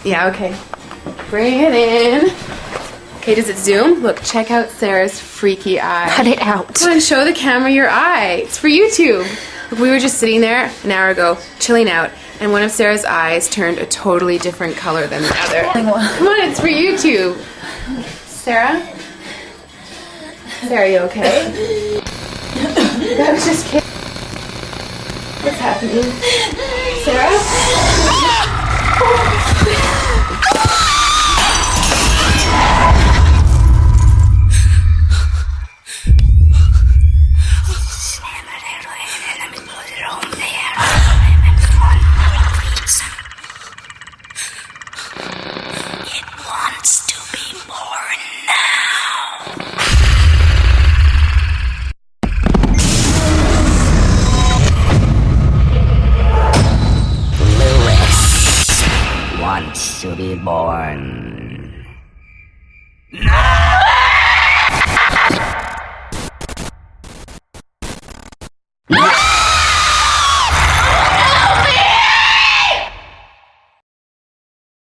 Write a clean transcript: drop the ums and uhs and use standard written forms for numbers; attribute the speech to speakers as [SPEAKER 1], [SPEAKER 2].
[SPEAKER 1] Yeah, okay. Bring it in. Okay, does it zoom? Look, check out Sarah's freaky eye.
[SPEAKER 2] Cut it out.
[SPEAKER 1] Come on, show the camera your eye. It's for YouTube. Look, we were just sitting there an hour ago, chilling out, and one of Sarah's eyes turned a totally different color than the other. Come on, it's for YouTube. Sarah? Sarah, you okay? That was just kidding. What's happening? Sarah?
[SPEAKER 3] Wants to be born.